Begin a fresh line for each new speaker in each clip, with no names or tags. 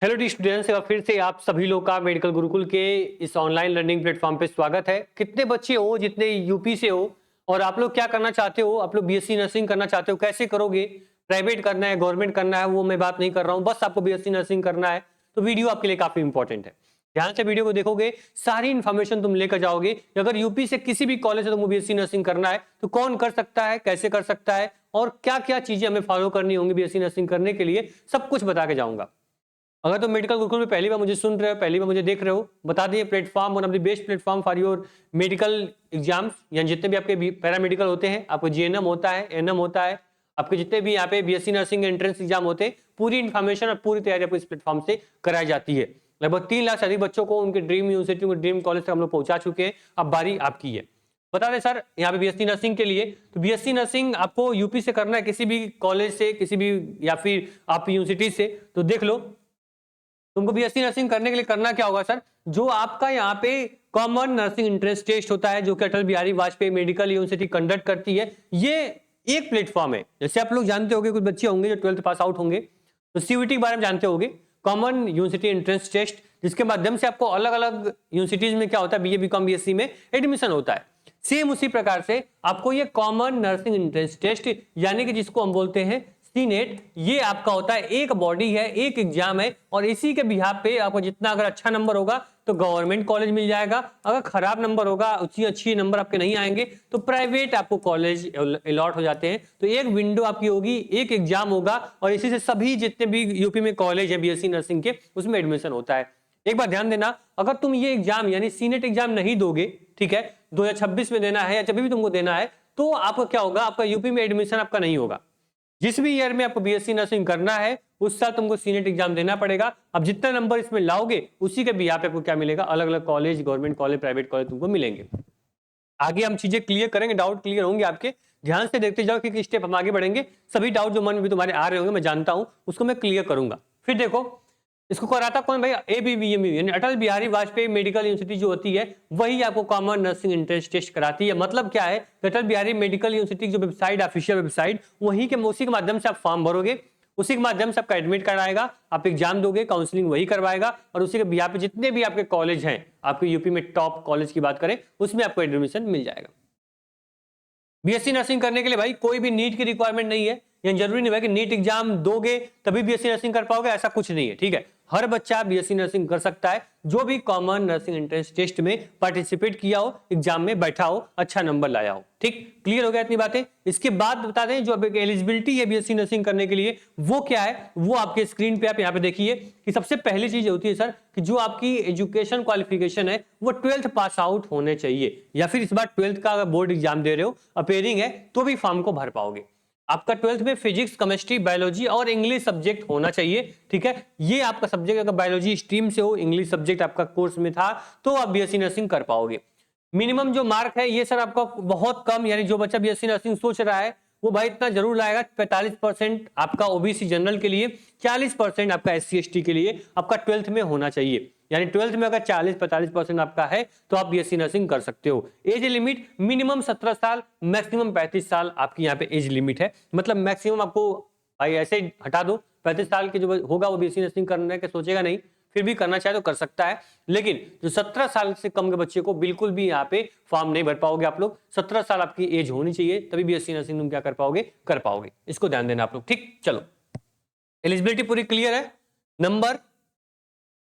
Hello D students, एक बार फिर से आप सभी लोग का मेडिकल गुरुकुल के इस ऑनलाइन लर्निंग प्लेटफॉर्म पे स्वागत है। कितने बच्चे हो, जितने यूपी से हो और आप लोग क्या करना चाहते हो, आप लोग बीएससी नर्सिंग करना चाहते हो, कैसे करोगे? प्राइवेट करना है, गवर्नमेंट करना है, वो मैं बात नहीं कर रहा हूँ, बस आपको बीएससी नर्सिंग करना है तो वीडियो आपके लिए काफी इंपॉर्टेंट है। ध्यान से वीडियो को देखोगे, सारी इन्फॉर्मेशन तुम लेकर जाओगे। अगर यूपी से किसी भी कॉलेज से तुमको बीएससी नर्सिंग करना है तो कौन कर सकता है, कैसे कर सकता है और क्या क्या चीजें हमें फॉलो करनी होंगी बीएससी नर्सिंग करने के लिए, सब कुछ बता के जाऊंगा। अगर तो मेडिकल गुरुकुल में पहली बार मुझे सुन रहे हो, पहली बार मुझे देख रहे हो, बता दिए platform one of the best platform for your medical exams. यानी जितने भी आपके पैरामेडिकल होते हैं, आपको जीएनएम होता है, एनएम होता है, आपके जितने भी यहाँ पे बीएससी नर्सिंग एंट्रेंस एग्जाम होते हैं, पूरी इन्फॉर्मेशन और पूरी तैयारी आपको इस प्लेटफॉर्म से कराई जाती है। लगभग 3 लाख से अधिक बच्चों को उनके ड्रीम यूनिवर्सिटी, उनके ड्रीम कॉलेज तक हम लोग पहुंचा चुके हैं। अब बारी आपकी है। बता दें सर, यहाँ पे बीएससी नर्सिंग के लिए, तो बीएससी नर्सिंग आपको यूपी से करना है, किसी भी कॉलेज से, किसी भी या फिर आप यूनिवर्सिटी से, तो देख लो। तुमको बीएससी नर्सिंग करने के लिए करना क्या होगा सर? जो आपका यहाँ पे कॉमन नर्सिंग एंट्रेंस टेस्ट होता है, जो कि Atal Bihari Vajpayee medical university conduct करती है, ये एक प्लेटफॉर्म है। जैसे आप लोग जानते होंगे, कुछ बच्चे होंगे जो 12th पास आउट होंगे तो सीयूईटी के बारे में जानते होंगे, कॉमन यूनिवर्सिटी एंट्रेंस टेस्ट, जिसके माध्यम से आपको अलग अलग यूनिवर्सिटीज में क्या होता है, बीए बीकॉम बीएससी में एडमिशन होता है। सेम उसी प्रकार से आपको ये कॉमन नर्सिंग एंट्रेंस टेस्ट, यानी कि जिसको हम बोलते हैं सीनेट, ये आपका होता है, एक बॉडी है, एक एग्जाम है, और इसी के बिहाफ पे आपको जितना अगर अच्छा नंबर होगा तो गवर्नमेंट कॉलेज मिल जाएगा, अगर खराब नंबर होगा, उतनी अच्छी नंबर आपके नहीं आएंगे तो प्राइवेट आपको कॉलेज अलॉट हो जाते हैं। तो एक विंडो आपकी होगी, एक एग्जाम होगा, और इसी से सभी जितने भी यूपी में कॉलेज है बीएससी नर्सिंग के, उसमें एडमिशन होता है। एक बार ध्यान देना, अगर तुम ये एग्जाम यानी सीनेट एग्जाम नहीं दोगे, ठीक है, 2026 में देना है या जब भी तुमको देना है, तो आपका क्या होगा, आपका यूपी में एडमिशन आपका नहीं होगा। जिस भी ईयर में आपको बीएससी नर्सिंग करना है उस साल तुमको सीनेट एग्जाम देना पड़ेगा। अब जितना नंबर इसमें लाओगे उसी के बिहाफ पे आपको क्या मिलेगा, अलग अलग college, government college, private college तुमको मिलेंगे। आगे हम चीजें क्लियर करेंगे, डाउट क्लियर होंगे आपके, ध्यान से देखते जाओ कि स्टेप हम आगे बढ़ेंगे। सभी डाउट जो मन में भी तुम्हारे आ रहे होंगे, मैं जानता हूं, उसको मैं क्लियर करूंगा। फिर देखो, इसको कराता कौन भाई? एबीवीएमयू यानी अटल बिहारी वाजपेयी मेडिकल यूनिवर्सिटी जो होती है, वही आपको कॉमन नर्सिंग एंट्रेंस टेस्ट कराती है। मतलब क्या है, अटल बिहारी मेडिकल यूनिवर्सिटी जो वेबसाइट, ऑफिशियल वेबसाइट, वही के उसी के माध्यम से आप फॉर्म भरोगे, उसी के माध्यम से आपका एडमिट कराएगा, आप एग्जाम दोगे, काउंसलिंग वही करवाएगा, और उसी के बिहार पे जितने भी आपके कॉलेज हैं, आपके यूपी में टॉप कॉलेज की बात करें, उसमें आपको एडमिशन मिल जाएगा। बीएससी नर्सिंग करने के लिए भाई कोई भी नीट की रिक्वायरमेंट नहीं है। ये जरूरी नहीं है कि नीट एग्जाम दोगे तभी बीएससी नर्सिंग कर पाओगे, ऐसा कुछ नहीं है, ठीक है। हर बच्चा बीएससी नर्सिंग कर सकता है जो भी कॉमन नर्सिंग एंट्रेंस टेस्ट में पार्टिसिपेट किया हो, एग्जाम में बैठा हो, अच्छा नंबर लाया हो। ठीक, क्लियर हो गया इतनी बातें? इसके बाद बता दें जो एलिजिबिलिटी है बीएससी नर्सिंग करने के लिए, वो क्या है, वो आपके स्क्रीन पे आप यहाँ पे देखिए कि सबसे पहली चीज होती है सर कि जो आपकी एजुकेशन क्वालिफिकेशन है वो 12th पास आउट होने चाहिए, या फिर इस बार 12th का अगर बोर्ड एग्जाम दे रहे हो, अपेयरिंग है, तो भी फॉर्म को भर पाओगे। आपका 12th में फिजिक्स, केमिस्ट्री, बायोलॉजी और इंग्लिश सब्जेक्ट होना चाहिए, ठीक है। ये आपका सब्जेक्ट अगर बायोलॉजी स्ट्रीम से हो, इंग्लिश सब्जेक्ट आपका कोर्स में था, तो आप बीएससी नर्सिंग कर पाओगे। मिनिमम जो मार्क है ये सर आपका बहुत कम, यानी जो बच्चा बीएससी नर्सिंग सोच रहा है वो भाई इतना जरूर लाएगा, 45% आपका ओबीसी जनरल के लिए, 40% आपका एससी एसटी के लिए आपका 12th में होना चाहिए। यानी 12th में अगर 40-45% आपका है तो आप बीएससी नर्सिंग कर सकते हो। एज लिमिट मिनिमम 17 साल, मैक्सिमम 35 साल आपकी यहाँ पे एज लिमिट है। मतलब मैक्सिमम आपको भाई ऐसे हटा दो, 35 साल के जो होगा वो बीएससी नर्सिंग करने के सोचेगा नहीं, फिर भी करना चाहे तो कर सकता है। लेकिन जो 17 साल से कम के बच्चे को बिल्कुल भी यहाँ पे फॉर्म नहीं भर पाओगे आप लोग। 17 साल आपकी एज होनी चाहिए, तभी बीएससी नर्सिंग तुम क्या कर पाओगे, कर पाओगे। इसको ध्यान देना आप लोग। ठीक, चलो, एलिजिबिलिटी पूरी क्लियर है, नंबर,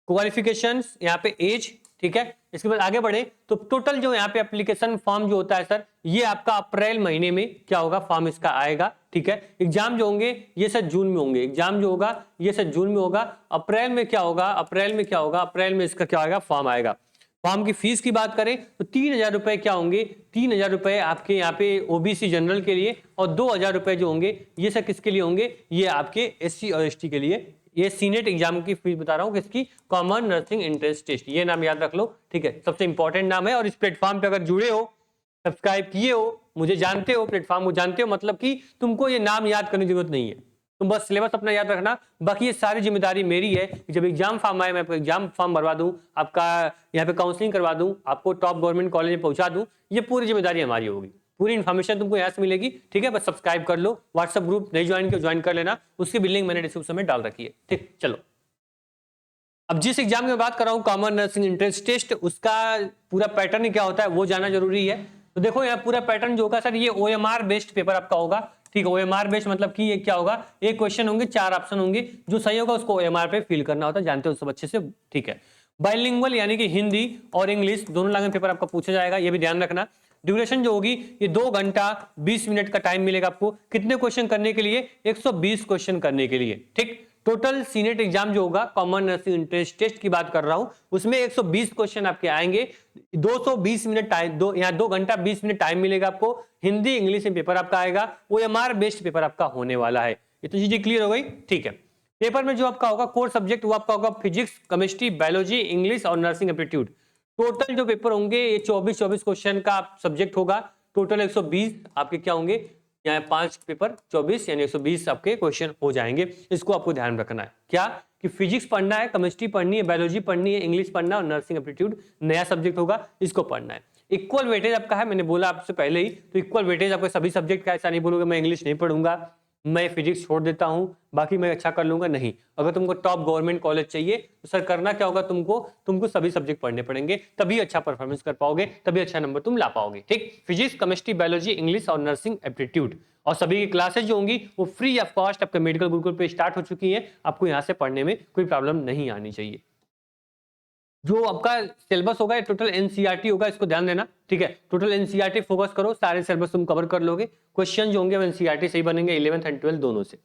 क्वालिफिकेशंस, यहाँ पे एज, ठीक है। इसके बाद आगे बढ़े तो टोटल जो यहाँ पे एप्लीकेशन फॉर्म जो होता है सर, ये आपका अप्रैल महीने में क्या होगा, फॉर्म इसका आएगा, ठीक है। एग्जाम जो होंगे ये सर जून में होंगे, एग्जाम जो होगा ये सर जून में होगा। अप्रैल में क्या होगा, अप्रैल में क्या होगा, अप्रैल में इसका क्या आएगा, फॉर्म आएगा। फॉर्म की फीस की बात करें तो 3,000 रुपए क्या होंगे, 3,000 रुपए आपके यहाँ पे ओबीसी जनरल के लिए, और 2,000 रुपए जो होंगे ये सब किसके लिए होंगे, ये आपके एससी और एसटी के लिए। ये सीनेट एग्जाम की फीस बता रहा हूँ, किसकी, कॉमन नर्सिंग एंट्रेंस टेस्ट, ये नाम याद रख लो, ठीक है, सबसे इंपॉर्टेंट नाम है। और इस प्लेटफॉर्म पे अगर जुड़े हो, सब्सक्राइब किए हो, मुझे जानते हो, प्लेटफॉर्म को जानते हो, मतलब कि तुमको ये नाम याद करने की जरूरत नहीं है, तुम बस सिलेबस अपना याद रखना। बाकी ये सारी जिम्मेदारी मेरी है कि जब एग्जाम फॉर्म आए मैं आपको एग्जाम फॉर्म भरवा दूं, आपका यहाँ पे काउंसलिंग करवा दूं, आपको टॉप गवर्नमेंट कॉलेज में पहुंचा दूं, ये पूरी जिम्मेदारी हमारी होगी। पूरी इन्फॉर्मेशन तुमको यहाँ से मिलेगी, ठीक है। बस सब्सक्राइब कर लो, व्हाट्सएप ग्रुप नहीं ज्वाइन किया ज्वाइन कर लेना, उसकी भी लिंक मैंने डिस्क्रिप्शन में डाल रखी है। ठीक, चलो। अब जिस एग्जाम की मैं बात कर रहा हूँ कॉमन नर्सिंग एंट्रेंस टेस्ट, उसका पूरा पैटर्न क्या होता है वो जानना जरूरी है। तो देखो यहाँ पूरा पैटर्न जो होगा सर, ये OMR बेस्ड पेपर आपका होगा। ठीक है, OMR बेस्ड मतलब कि ये क्या होगा, एक क्वेश्चन होंगे, 4 ऑप्शन होंगे, जो सही होगा उसको OMR पे फिल करना होता है, जानते हो सब अच्छे से। ठीक है, बाइलिंगुअल यानी कि हिंदी और इंग्लिश दोनों लैंग्वेज पेपर आपका पूछा जाएगा, ये भी ध्यान रखना। ड्यूरेशन जो होगी ये 2 घंटा 20 मिनट का टाइम मिलेगा आपको। कितने क्वेश्चन करने के लिए, 120 क्वेश्चन करने के लिए। ठीक, टोटल सीनेट एग्जाम जो होगा कॉमन नर्सिंग एंट्रेंस टेस्ट की बात कर रहा हूं, उसमें 120 क्वेश्चन आपके आएंगे, 220 मिनट टाइम, यहाँ 2 घंटा 20 मिनट टाइम मिलेगा आपको। हिंदी इंग्लिश में पेपर आपका आएगा, OMR बेस्ड पेपर आपका होने वाला है। ये तो चीजें क्लियर हो गई। ठीक है, पेपर में जो आपका होगा कोर सब्जेक्ट वो आपका होगा फिजिक्स, केमिस्ट्री, बायोलॉजी, इंग्लिश और नर्सिंग एप्टीट्यूड। टोटल जो पेपर होंगे ये 24 क्वेश्चन का सब्जेक्ट होगा। टोटल 120 आपके क्या होंगे, यहाँ 5 पेपर 24 यानी 120 आपके क्वेश्चन हो जाएंगे। इसको आपको ध्यान रखना है क्या, कि फिजिक्स पढ़ना है, केमिस्ट्री पढ़नी है, बायोलॉजी पढ़नी है, इंग्लिश पढ़ना है और नर्सिंग एप्टीट्यूड नया सब्जेक्ट होगा, इसको पढ़ना है। इक्वल वेटेज आपका है, मैंने बोला आपसे पहले ही, तो इक्वल वेटेज आपके सभी सब्जेक्ट का। ऐसा नहीं बोलोगे मैं इंग्लिश नहीं पढ़ूंगा, मैं फिजिक्स छोड़ देता हूं, बाकी मैं अच्छा कर लूंगा, नहीं। अगर तुमको टॉप गवर्नमेंट कॉलेज चाहिए तो सर करना क्या होगा, तुमको सभी सब्जेक्ट पढ़ने पड़ेंगे, तभी अच्छा परफॉर्मेंस कर पाओगे, तभी अच्छा नंबर तुम ला पाओगे। ठीक, फिजिक्स, केमिस्ट्री, बायोलॉजी, इंग्लिश और नर्सिंग एप्टीट्यूड। और सभी की क्लासेज जो होंगी वो फ्री ऑफ कॉस्ट आपके मेडिकल गुरुकुल पे स्टार्ट हो चुकी है। आपको यहाँ से पढ़ने में कोई प्रॉब्लम नहीं आनी चाहिए। जो आपका सिलेबस होगा ये टोटल एनसीईआरटी होगा, इसको ध्यान देना। ठीक है, टोटल एनसीईआरटी फोकस करो, सारे सिलेबस तुम कवर कर लोगे। क्वेश्चन जो होंगे वो एनसीईआरटी से ही बनेंगे, 11th एंड 12th दोनों से।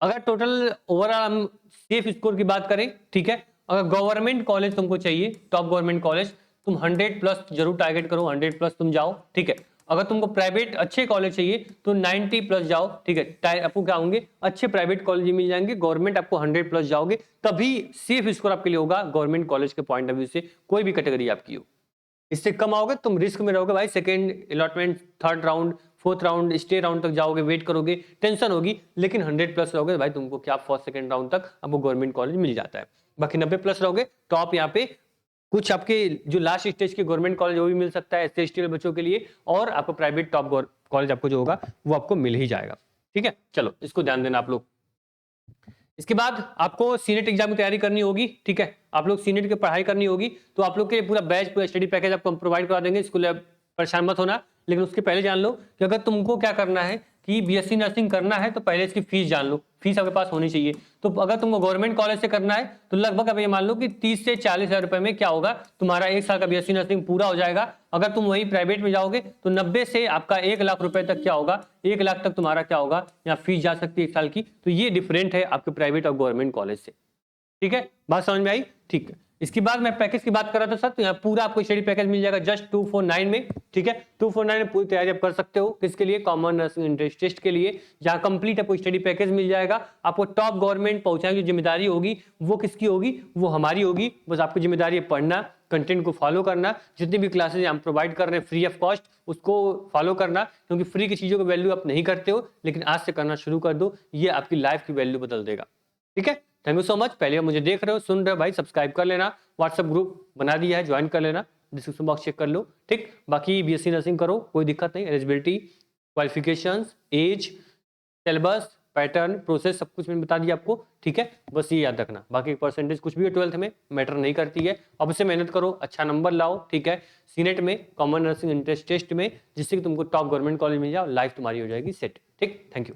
अगर टोटल ओवरऑल हम सेफ स्कोर की बात करें, ठीक है, अगर गवर्नमेंट कॉलेज तुमको चाहिए, टॉप गवर्नमेंट कॉलेज, तुम 100 प्लस जरूर टारगेट करो, 100 प्लस तुम जाओ। ठीक है, अगर तुमको प्राइवेट अच्छे कॉलेज चाहिए तो 90 प्लस जाओ। ठीक है, आपको क्या होंगे, अच्छे प्राइवेट कॉलेज मिल जाएंगे। गवर्नमेंट आपको 100 प्लस जाओगे, तभी सेफ स्कोर आपके लिए होगा गवर्नमेंट कॉलेज के पॉइंट ऑफ व्यू से, कोई भी कैटेगरी आपकी हो। इससे कम आओगे तुम रिस्क में रहोगे भाई, second allotment, third round, fourth round, stay round तक जाओगे, वेट करोगे, टेंशन होगी। लेकिन 100 प्लस रहोगे भाई, तुमको क्या फर्स्ट सेकंड राउंड तक आपको गवर्नमेंट कॉलेज मिल जाता है। बाकी 90 प्लस रहोगे टॉप, यहाँ पे कुछ आपके जो लास्ट स्टेज के गवर्नमेंट कॉलेज वो भी मिल सकता है SC ST बच्चों के लिए, और आपको प्राइवेट टॉप कॉलेज आपको जो होगा वो आपको मिल ही जाएगा। ठीक है, चलो इसको ध्यान देना आप लोग। इसके बाद आपको सीनेट एग्जाम की तैयारी करनी होगी। ठीक है, आप लोग सीनेट की पढ़ाई करनी होगी, तो आप लोग के लिए पूरा बैच, पूरा स्टडी पैकेज आपको हम प्रोवाइड करवा देंगे, इसको परेशान मत होना। लेकिन उसके पहले जान लो कि अगर तुमको क्या करना है कि BSc नर्सिंग करना है तो पहले इसकी फीस जान लो, फीस आपके पास होनी चाहिए। तो अगर तुमको गवर्नमेंट कॉलेज से करना है तो लगभग अब ये मान लो कि 30 से 40 हजार रुपए में क्या होगा, तुम्हारा 1 साल का BSc नर्सिंग पूरा हो जाएगा। अगर तुम वही प्राइवेट में जाओगे तो 90 से आपका 1 लाख रुपए तक क्या होगा, 1 लाख तक तुम्हारा क्या होगा, यहाँ फीस जा सकती है 1 साल की। तो ये डिफरेंट है आपके प्राइवेट और गवर्नमेंट कॉलेज से। ठीक है, बात समझ में आई। ठीक है, इसके बाद मैं पैकेज की बात कर रहा था सर, तो यहाँ पूरा आपको स्टडी पैकेज मिल जाएगा जस्ट 249 में। ठीक है, 249 में पूरी तैयारी आप कर सकते हो। किसके लिए, कॉमन नर्सिंग एंट्रेंस टेस्ट के लिए, जहाँ कंप्लीट आपको स्टडी पैकेज मिल जाएगा। आपको टॉप गवर्नमेंट पहुंचाने की जिम्मेदारी होगी, वो किसकी होगी, वो हमारी होगी। बस आपकी जिम्मेदारी है पढ़ना, कंटेंट को फॉलो करना, जितनी भी क्लासेज हम प्रोवाइड कर रहे हैं फ्री ऑफ कॉस्ट उसको फॉलो करना, क्योंकि फ्री की चीजों की वैल्यू आप नहीं करते हो, लेकिन आज से करना शुरू कर दो, ये आपकी लाइफ की वैल्यू बदल देगा। ठीक है, थैंक यू सो मच। पहले मुझे देख रहे हो, सुन रहे हो भाई, सब्सक्राइब कर लेना, व्हाट्सएप ग्रुप बना दिया है, ज्वाइन कर लेना, डिस्क्रिप्शन बॉक्स चेक कर लो। ठीक, बाकी BSc नर्सिंग करो, कोई दिक्कत नहीं, eligibility, qualifications, age, syllabus, pattern, process सब कुछ मैंने बता दिया आपको। ठीक है, बस ये याद रखना, बाकी परसेंटेज कुछ भी 12th में मैटर नहीं करती है। अब से मेहनत करो, अच्छा नंबर लाओ। ठीक है, सीनेट में, कॉमन नर्सिंग एंट्रेंस टेस्ट में, जिससे कि तुमको टॉप गवर्नमेंट कॉलेज मिल जाए, लाइफ तुम्हारी हो जाएगी सेट। ठीक, थैंक यू।